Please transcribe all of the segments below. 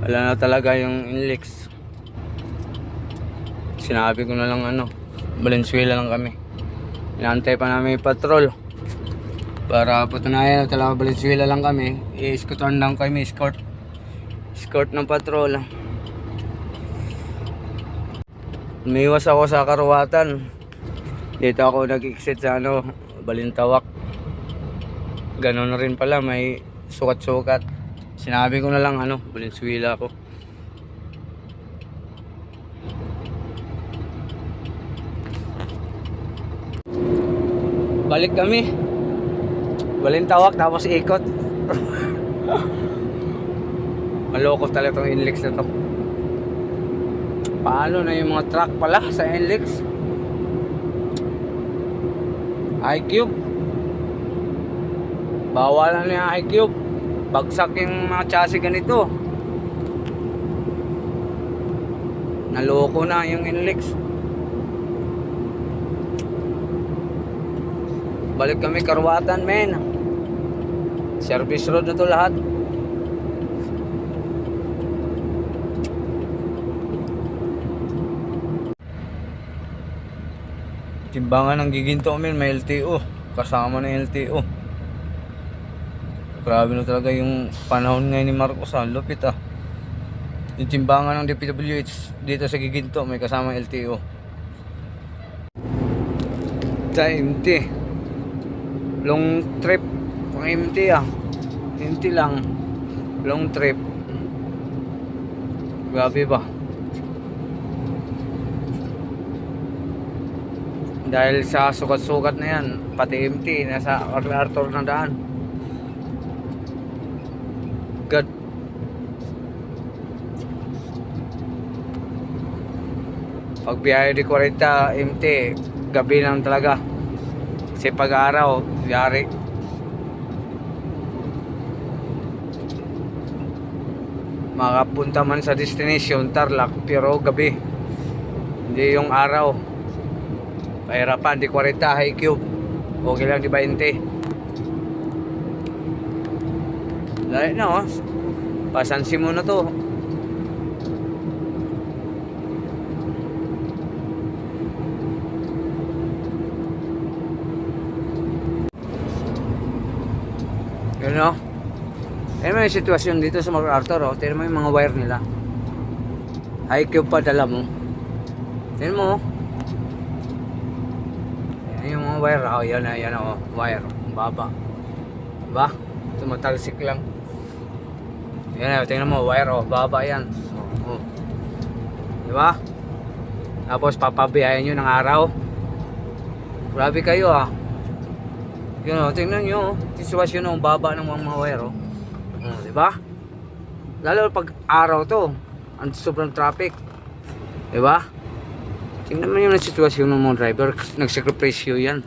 Wala na talaga yung inlex. Sinabi ko na lang Valenzuela lang kami. Inaantay pa namin yung patrol. Para patunayan na talaga Valenzuela lang kami. I-escortan lang kami, escort ng patrol. Umiwas ako sa Karuwatan. Dito ako nag-exit sa Balintawak. Ganon na rin pala, may sukat-sukat. Sinabi ko na lang Valenzuela ako. Balik kami Balintawak tapos ikot. Maloko talaga itong inlex na to. Paano na yung mga truck pala sa inlex? iCube, bawalan na yung iCube. Bagsak yung mga chassis ganito. Naloko na yung inlex. Balik kami Karuwatan, men. Service road na to lahat. Timbangan ng Giginto, men. May LTO. Kasama ng LTO. Grabe na talaga yung panahon ngayon ni Marcos. Lupit Yung timbangan ng DPWH dito sa Giginto, may kasama LTO. Sa MT, long trip pang MT MT lang, long trip. Grabe ba? Dahil sa sukat-sukat na yan, pati MT nasa Arthur na daan. God. Pag biyahe di 40 MT, gabi lang talaga. Kasi pag-araw, yari. Makapunta man sa destination, Tarlac, pero gabi. Hindi yung araw. Pahirapan, di 40, high cube. Okay lang, di 20. Dahil na pasansi mo na to. Yun may sitwasyon dito sa MacArthur. Tignan mo yung mga wire nila. High cube pa dala mo. Tignan mo. Yan yung mga wire. Yan wire. Baba. Diba? Tumatalsik lang. Yan, tingnan mo, wire baba yan. Diba? Tapos papabiyahin nyo ng araw. Grabe kayo Yun tingnan nyo sitwasyon ng baba ng mga wire diba? Lalo pag araw to, ang sobrang traffic. Diba? Tingnan mo yung sitwasyon ng mga driver. Nagsakripisyo yan.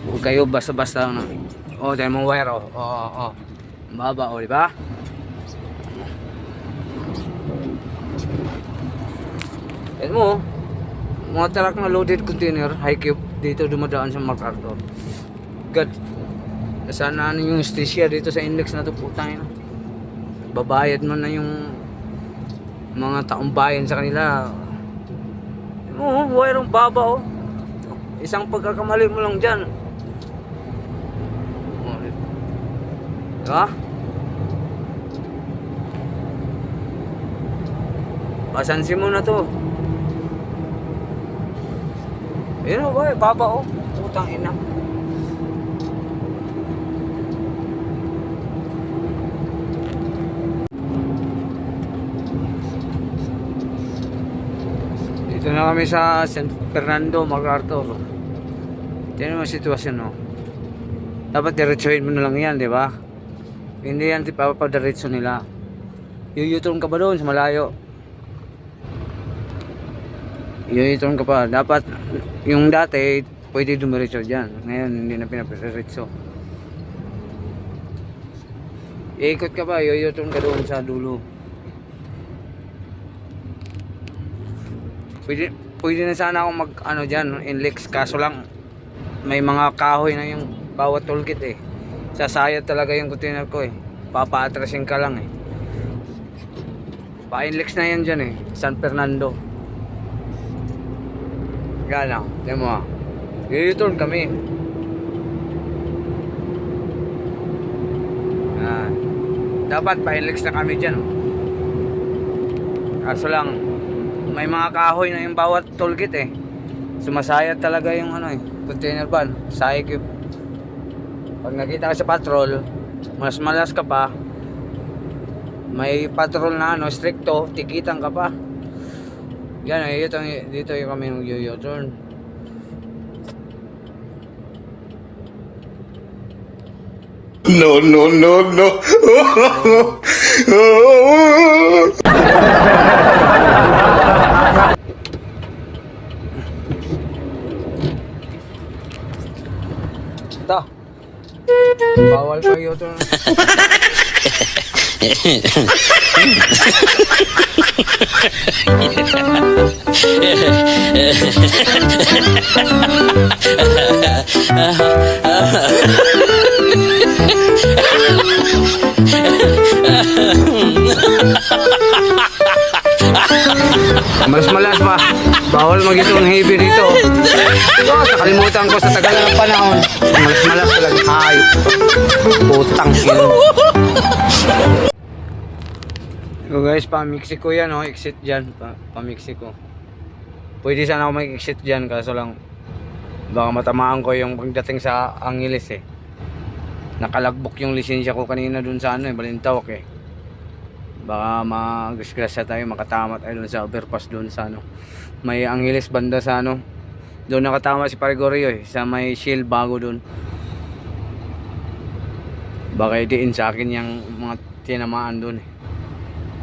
Huwag kayo basta-basta dahil mga wire baba diba? Ayan mo mga truck na loaded container, high cube dito dumadaan sa MacArthur. God, sana yung stisya dito sa inlex na to, putang ina. Babayad mo na yung mga taong bayan sa kanila. Wire ang baba Isang pagkakamali mo lang dyan. Diba? Pasansin mo na to. Ayun baba putang ina. Dito na kami sa San Fernando, MacArthur. Tignan mo ang sitwasyon Dapat diretsuhin mo na lang yan, di ba? Hindi yan papadiretso nila. U-turn ka ba doon sa malayo? U-turn ka pa. Dapat yung dati pwede dumiretso dyan. Ngayon hindi na pinapadiretso. Ikot ka pa, u-turn ka doon sa dulo. Pwede na sana akong mag dyan, inlex, kaso lang may mga kahoy na yung bawat toolkit sasayad talaga yung container ko papaatrasin ka lang Pa-inlex na yan dyan eh. San Fernando. Gana. Tignan mo ah. I-return kami. Dapat pa-inlex na kami dyan. Kaso lang, may mga kahoy na yung bawat tollgate eh. Sumasayad talaga yung ano eh, container van. Sayag yung... Pag nakita ka sa patrol, mas malas ka pa. May patrol na ano, stricto, tikitan ka pa. Yan eh, dito yung kami ng U-turn. No, no, no, no. Ito. Bawal pa U-turn. Mas malas pa. Bawal mag-itong heavy dito. Nakalimutan ko sa tagal ng panahon. Malas talaga. Ay, putang ina. So guys, pa-Mexico yan oh. Exit dyan. Pa-Mexico. Pwede sana ako mag-exit dyan. Kaso lang, baka matamaan ko yung pagdating sa Angeles eh. Nakalagbok yung lisensya ko kanina dun sa ano eh, Balintawak eh. Baka mag-disgrasya tayo, makatama tayo dun sa overpass dun sa ano. May Angeles banda sa ano. Doon nakatama si Paregorio eh, sa may shield bago dun. Baka idiin sa akin yung mga tinamaan dun eh.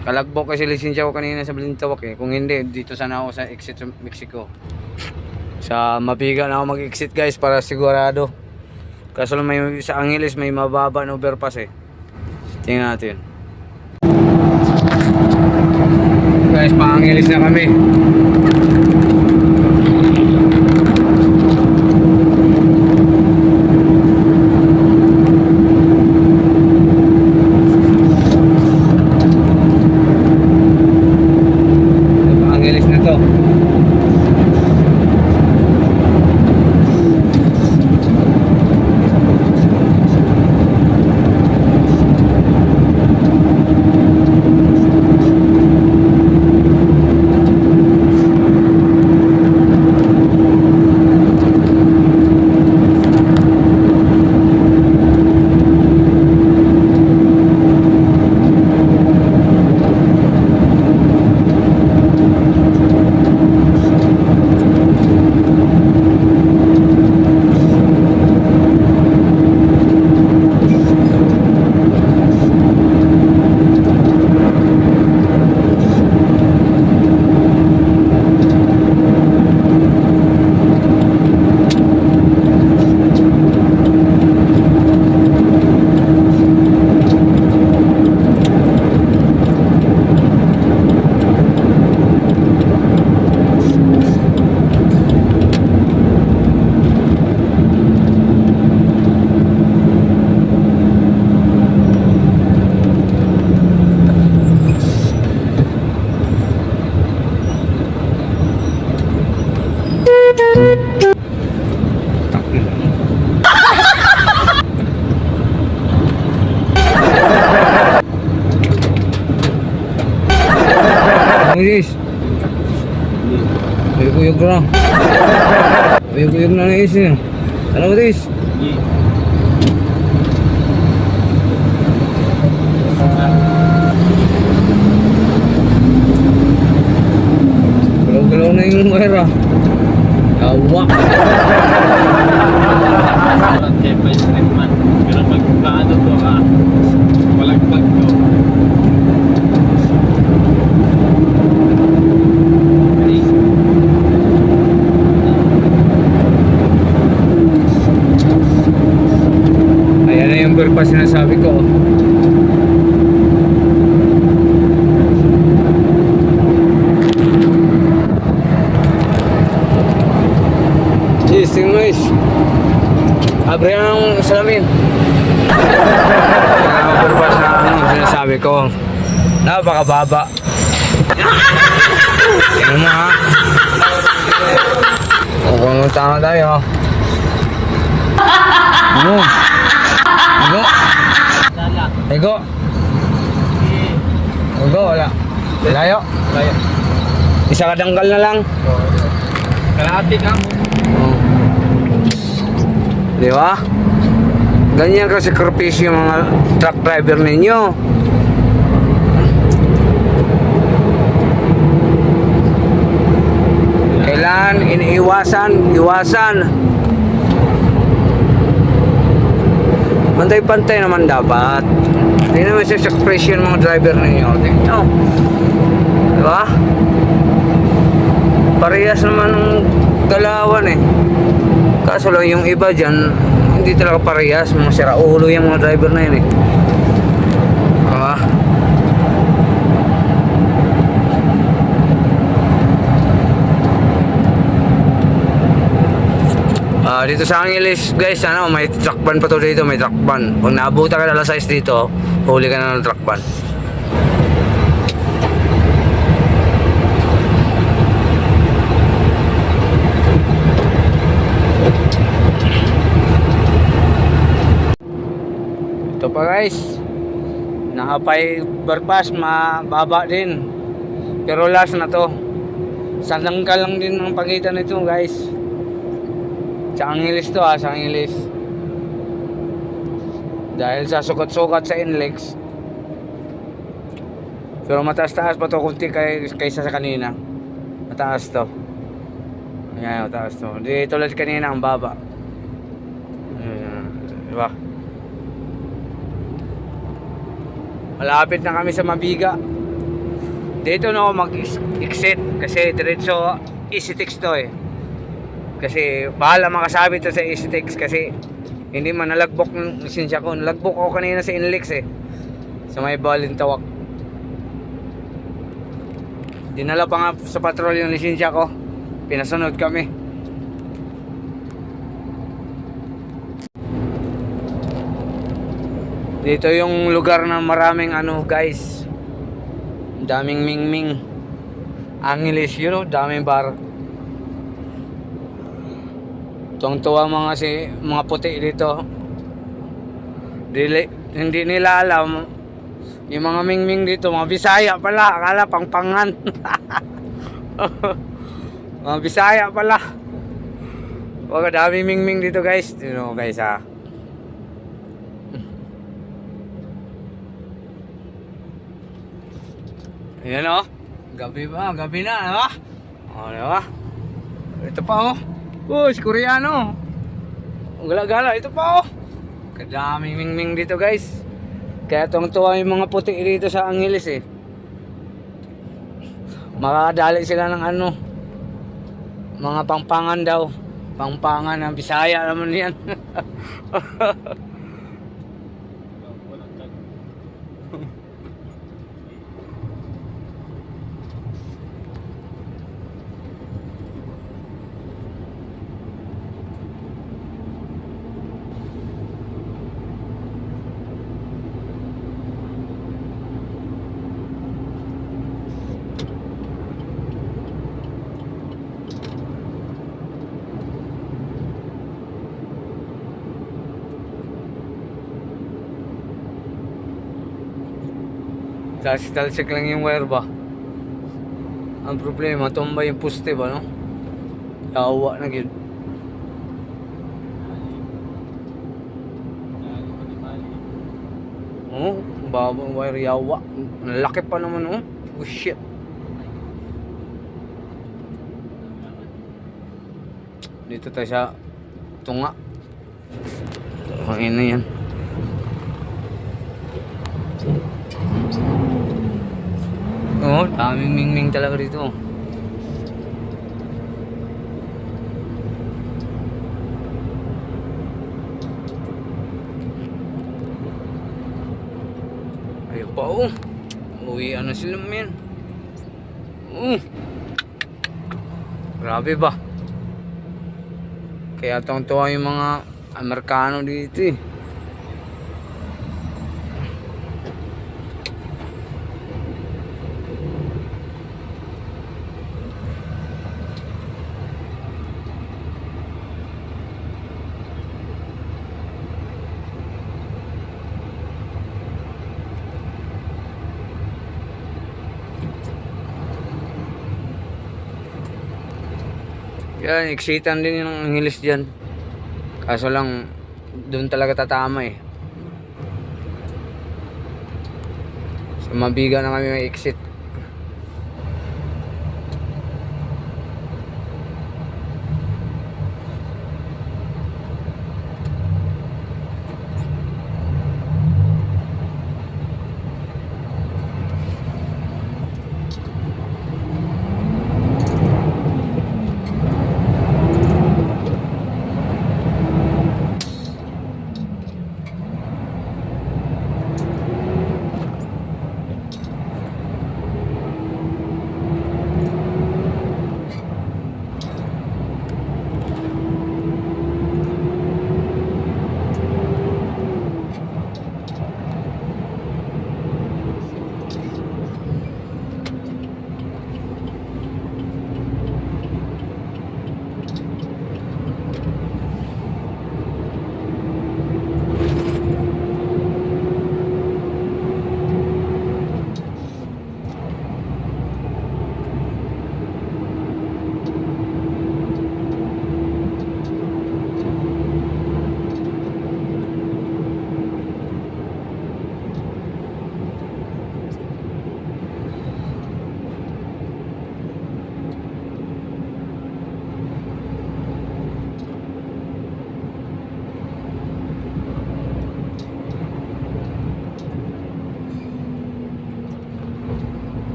Kalagbok kasi lisensya ko kanina sa Balintawak eh. Kung hindi, dito sana ako sa exit Mexico. Sa Mabiga na ako mag-exit guys para sigurado. Kaso lang may, sa Angeles may mababa na overpass eh. Tingnan natin. Guys, pa-Angeles na kami. Pa-Angeles na to. Guys, uyog-uyog na. Uyog-uyog na guys. Ano ba guys? Galaw-galaw na yung wire ah. Yawa. Pero magkaano to ha, palagpag to. Ayan na yung overpass sinasabi ko. Gising guys. Abre ang salamin. Overpass na ano sinasabi ko. Napakababa. Tingnan mo ha. O, pumunta na tayo. Ano? Igo? Igo? Igo, wala. Layo? Layo. Isa kadanggal na lang. Kalahati ka. Oh. Di ba? Ganyan kasi sakripisyo yung mga truck driver ninyo. Kailangan iwasan. Pantay-pantay naman dapat. Hindi naman siya sakripisyo yung mga driver ninyo. Tingnan nyo. Di ba? Parehas naman ng galawan eh. Kaso lang yung iba dyan, hindi talaga parehas. Mga siraulo yung mga driver na yun eh. Diba? Dito sa Angeles guys, ano, may truck ban pa to dito, may truck ban. Pag naabutan ka na alas 6 dito, huli ka na ng truck ban. Ito pa guys, nakapay barpas, mababa din, pero last na to. Sanangka lang din ang pagitan nito guys. Sa Angeles to sa Angeles. Dahil sa sukat-sukat sa NLEX. Pero mataas-taas pa to kunti kaysa sa kanina. Mataas to. Ayan, mataas to. Hindi tulad kanina ang baba. Ayan, diba? Malapit na kami sa Mabiga. Dito na ako mag-exit kasi diretso EasyTex to eh. Kasi bahala makasabit to sa EasyTex kasi hindi man nalagbok ng lisensya ko. Nalagbok ako kanina sa NLEX eh. Sa may Balintawak. Dinala pa nga sa patrol yung lisensya ko. Pinasunod kami. Dito yung lugar na maraming ano guys. Daming mingming. Angeles, you know, daming bar. Tuwang-tuwa mga puti dito. Hindi nila alam yung mga mingming dito, mga Bisaya pala, akala pangpangan. Mga Bisaya pala. Wag daming mingming dito guys. You know guys ha. Ayan o. Gabi na, di ba? O, di ba? Ito pa o. Si Koreano. Gala-gala, ito pa o. Kadaming mingming dito guys. Kaya tuwang-tuwa yung mga puti dito sa Angeles eh. Makakadali sila ng ano. Mga pangpangan daw. Pangpangan ng Bisaya naman yan. Talsik lang yung wire ba? Ang problema, tumba yung poste ba, no? Yawa na yun. Oh, babang wire yawa. Laki pa naman, oh. Oh shit. Dito tayo sa tunga. Ang ina yan. Oh, daming mingming talaga dito. Ayun pa oh. Uwi ano sila men. Grabe ba? Kaya tuwang-tuwa yung mga Amerikano dito eh. Yan, exitan din yung Angeles dyan. Kaso lang, doon talaga tatama eh. So, mabiga na kami may exit.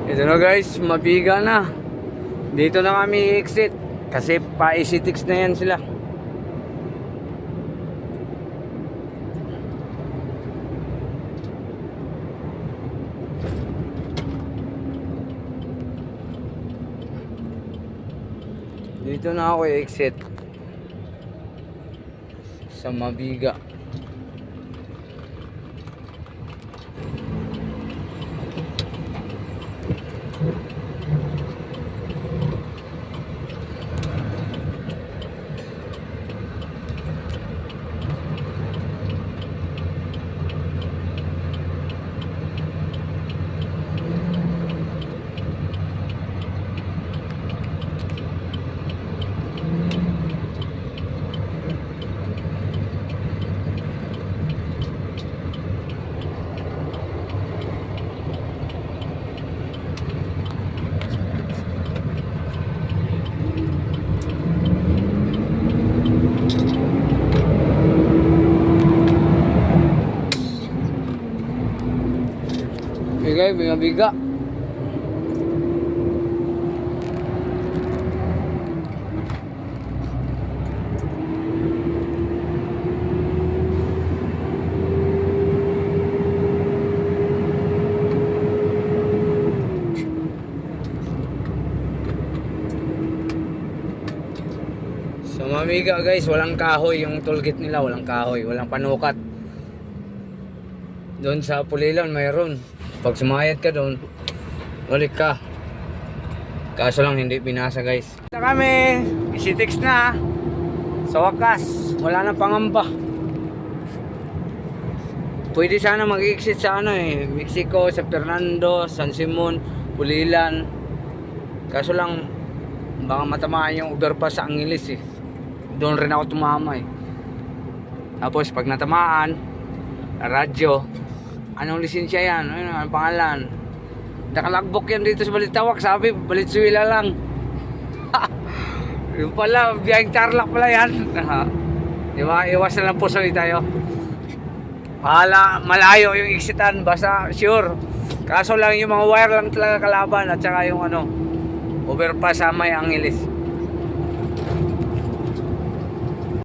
Ito na guys, mabiga na. Dito na kami exit. Kasi pa-ECTX na yan sila. Dito na ako exit. Sa mabiga. Bigay, biga. So mamiga guys, walang kahoy yung tollgate nila, walang kahoy, walang panukat. Doon sa Pulilan mayroon. Pag sumayad ka doon, balik ka. Kaso lang hindi binasa guys. Ito kami, ECTX na. Sa wakas, wala nang pangamba. Pwede sana mag-exit sa Mexico, sa Fernando, San Simon, Pulilan. Kaso lang, baka matamaan yung overpass sa Angeles eh. Doon rin ako tumama eh. Tapos pag natamaan, radyo, anong lisensya yan? Anong pangalan? Nakalagbok yan dito sa Balitawak. Sabi, Valenzuela lang. Yung pala, biyang Tarlac pala yan. Diba? Iwas na lang po tayo. Malayo yung exitan. Basta sure, Kaso lang yung mga wire lang talaga kalaban at saka yung ano, overpass sa may Angeles.